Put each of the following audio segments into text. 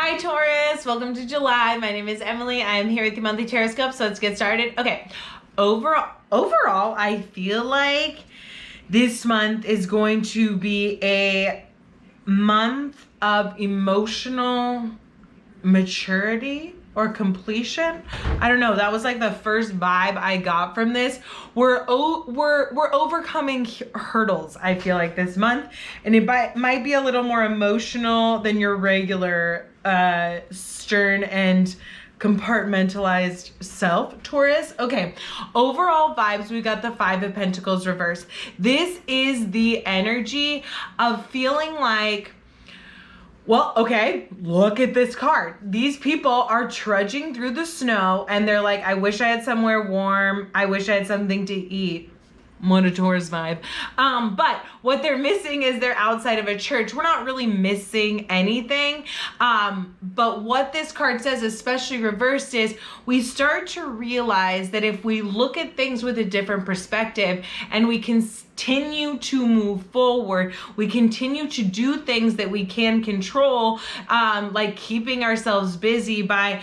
Hi Taurus, welcome to July. My name is Emily. I am here with the monthly Tarotscope, so let's get started. Okay, overall, I feel like this month is going to be a month of emotional maturity or completion. I don't know, that was like the first vibe I got from this. We're overcoming hurdles, I feel like, this month, and it might be a little more emotional than your regular stern and compartmentalized self, Taurus. Okay, overall vibes, we got the Five of Pentacles reversed. This is the energy of feeling like, well, okay, look at this card. These people are trudging through the snow and they're like, I wish I had somewhere warm. I wish I had something to eat. What a Taurus vibe. But what they're missing is they're outside of a church. We're not really missing anything. But what this card says, especially reversed, is we start to realize that if we look at things with a different perspective and we continue to move forward, we continue to do things that we can control, like keeping ourselves busy by,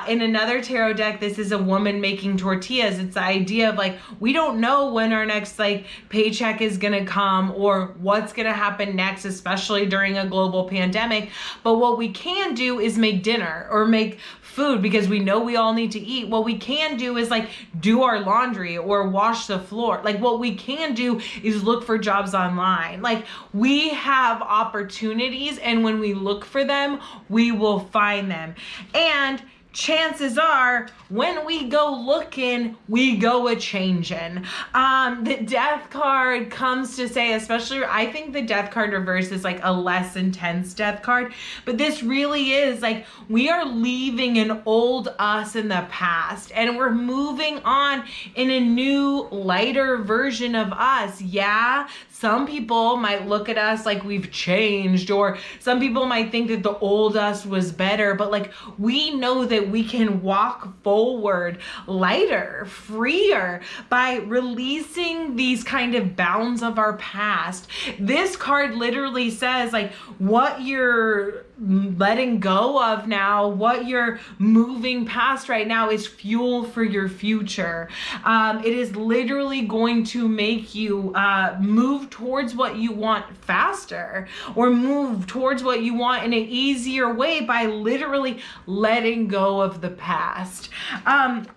in another tarot deck, this is a woman making tortillas. It's the idea of like, we don't know when our next like paycheck is gonna come or what's gonna happen next, especially during a global pandemic. But what we can do is make dinner or make food because we know we all need to eat. What we can do is like do our laundry or wash the floor. Like what we can do is look for jobs online. Like we have opportunities, and when we look for them, we will find them. And chances are when we go looking, we go a-changin'. The death card comes to say, especially, I think the death card reverse is like a less intense death card, but this really is like, we are leaving an old us in the past and we're moving on in a new, lighter version of us. Yeah, some people might look at us like we've changed, or some people might think that the old us was better, but like we know that we can walk forward lighter, freer by releasing these kind of bounds of our past. This card literally says like what you're letting go of now, what you're moving past right now is fuel for your future. It is literally going to make you move towards what you want faster, or move towards what you want in an easier way by literally letting go of the past. And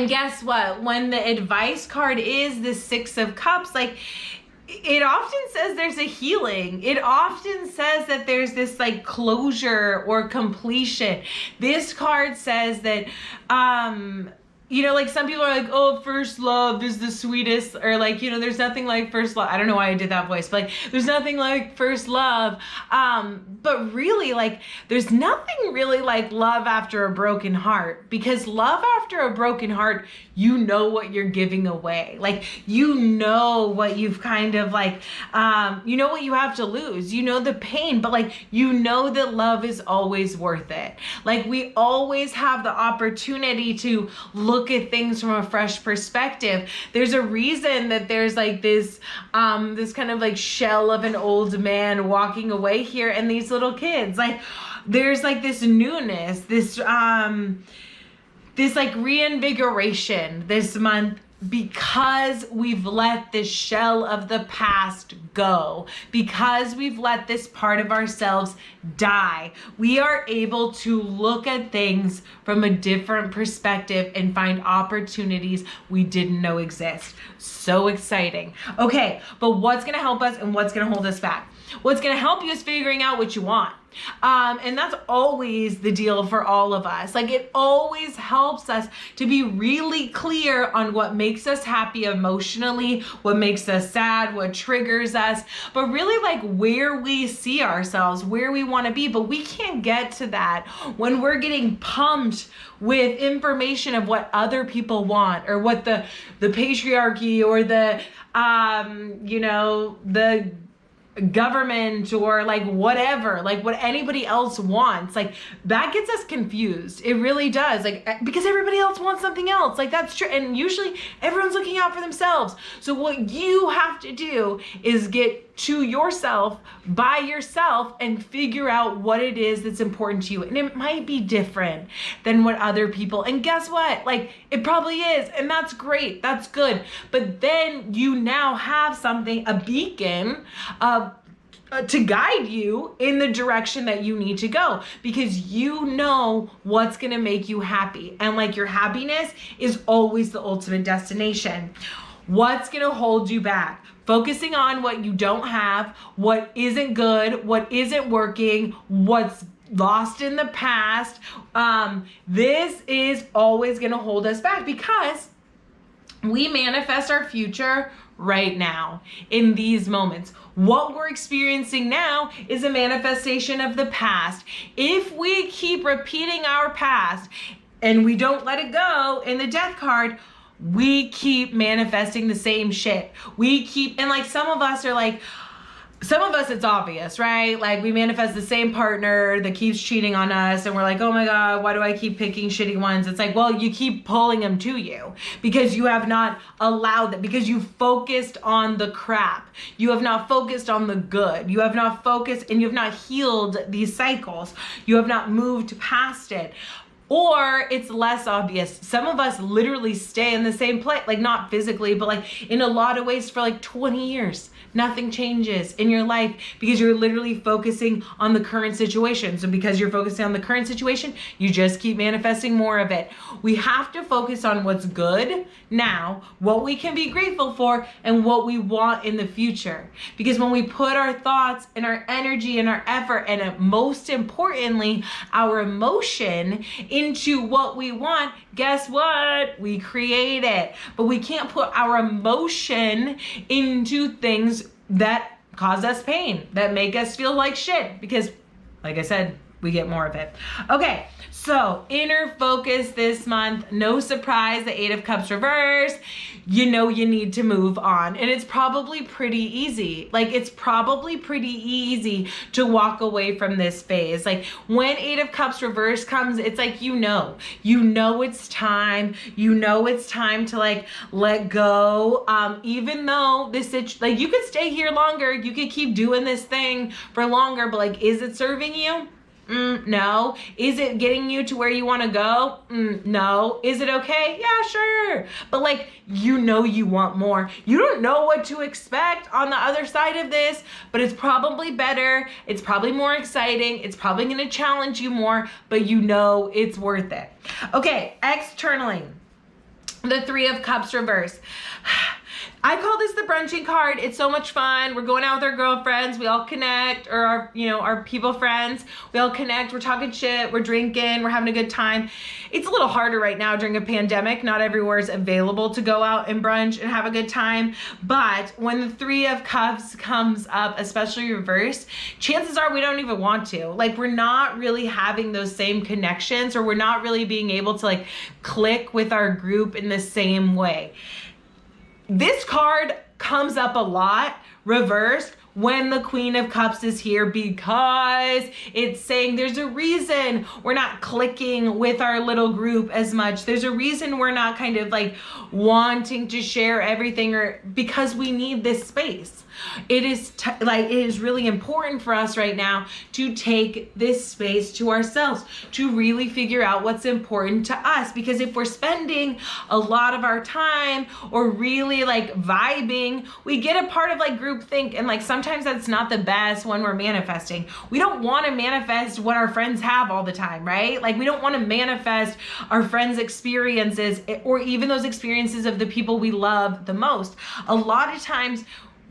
guess what? When the advice card is the Six of Cups, like, it often says there's a healing. It often says that there's this like closure or completion. This card says that, you know, like some people are like, oh, first love is the sweetest, or like, you know, there's nothing like first love. I don't know why I did that voice, but like, there's nothing like first love. But really, like, there's nothing really like love after a broken heart, because love after a broken heart, you know what you're giving away. Like, you know what you've kind of like, you know what you have to lose, you know the pain, but like, you know that love is always worth it. Like, we always have the opportunity to look at things from a fresh perspective. There's a reason that there's like this this kind of like shell of an old man walking away here, and these little kids, like, there's like this newness, this like reinvigoration this month, because we've let this shell of the past go, because we've let this part of ourselves die. We are able to look at things from a different perspective and find opportunities we didn't know exist. So exciting. Okay, but what's gonna help us and what's gonna hold us back? What's gonna help you is figuring out what you want. And that's always the deal for all of us. Like, it always helps us to be really clear on what makes us happy emotionally, what makes us sad, what triggers us, but really like where we see ourselves, where we want to be. But we can't get to that when we're getting pumped with information of what other people want, or what the patriarchy or the you know, the government, or like whatever, like what anybody else wants. Like, that gets us confused. It really does. Like, because everybody else wants something else. Like, that's true. And usually everyone's looking out for themselves. So what you have to do is get to yourself by yourself and figure out what it is that's important to you. And it might be different than what other people, and guess what? Like, it probably is, and that's great, that's good. But then you now have something, a beacon of to guide you in the direction that you need to go, because you know what's going to make you happy. And like, your happiness is always the ultimate destination. What's going to hold you back? Focusing on what you don't have, what isn't good, what isn't working, what's lost in the past. This is always going to hold us back, because we manifest our future right now in these moments. What we're experiencing now is a manifestation of the past. If we keep repeating our past and we don't let it go in the death card, we keep manifesting the same shit. And like, some of us, it's obvious, right? Like, we manifest the same partner that keeps cheating on us, and we're like, oh my God, why do I keep picking shitty ones? It's like, well, you keep pulling them to you because you have not allowed them, because you focused on the crap. You have not focused on the good. You have not focused, and you have not healed these cycles. You have not moved past it. Or it's less obvious. Some of us literally stay in the same place, like, not physically, but like in a lot of ways for like 20 years. Nothing changes in your life because you're literally focusing on the current situation. So because you're focusing on the current situation, you just keep manifesting more of it. We have to focus on what's good now, what we can be grateful for, and what we want in the future. Because when we put our thoughts and our energy and our effort, and most importantly, our emotion into what we want, guess what? We create it. But we can't put our emotion into things that cause us pain, that make us feel like shit, because, like I said, we get more of it. Okay, so inner focus this month. No surprise, the 8 of Cups reverse. You know you need to move on. And it's probably pretty easy. Like, it's probably pretty easy to walk away from this phase. Like, when 8 of Cups reverse comes, it's like, you know it's time. You know it's time to like let go. Even though like, you could stay here longer, you could keep doing this thing for longer, but like, is it serving you? No. Is it getting you to where you want to go? No. Is it okay? Yeah, sure. But like, you know you want more. You don't know what to expect on the other side of this, but it's probably better. It's probably more exciting. It's probably going to challenge you more, but you know it's worth it. Okay, externally, the 3 of Cups reverse. I call this the brunching card. It's so much fun. We're going out with our girlfriends. We all connect, or our people friends. We all connect. We're talking shit. We're drinking. We're having a good time. It's a little harder right now during a pandemic. Not everywhere is available to go out and brunch and have a good time. But when the 3 of Cups comes up, especially reverse, chances are we don't even want to. Like, we're not really having those same connections, or we're not really being able to like click with our group in the same way. This card comes up a lot reversed when the Queen of Cups is here, because it's saying there's a reason we're not clicking with our little group as much. There's a reason we're not kind of like wanting to share everything, or because we need this space. It is really important for us right now to take this space to ourselves, to really figure out what's important to us. Because if we're spending a lot of our time or really like vibing, we get a part of like groupthink, and like sometimes that's not the best when we're manifesting. We don't want to manifest what our friends have all the time, right? Like, we don't want to manifest our friends' experiences, or even those experiences of the people we love the most. A lot of times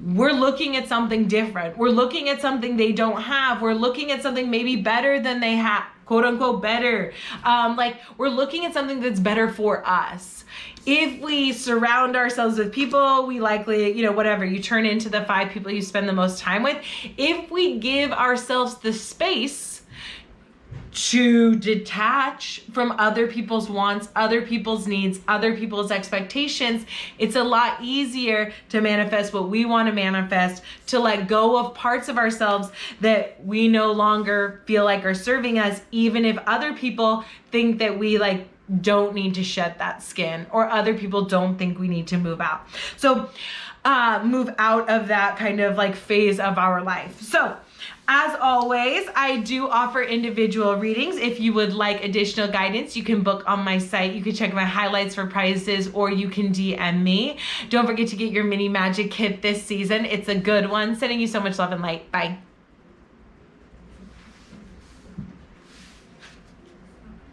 we're looking at something different. We're looking at something they don't have. We're looking at something maybe better than they have, quote unquote better. Like, we're looking at something that's better for us. If we surround ourselves with people, we likely, whatever, you turn into the 5 people you spend the most time with. If we give ourselves the space to detach from other people's wants, other people's needs, other people's expectations, it's a lot easier to manifest what we want to manifest, to let go of parts of ourselves that we no longer feel like are serving us, even if other people think that we like don't need to shed that skin, or other people don't think we need to move out. So move out of that kind of like phase of our life. So as always, I do offer individual readings. If you would like additional guidance, you can book on my site. You can check my highlights for prices, or you can DM me. Don't forget to get your mini magic kit this season. It's a good one. Sending you so much love and light. Bye.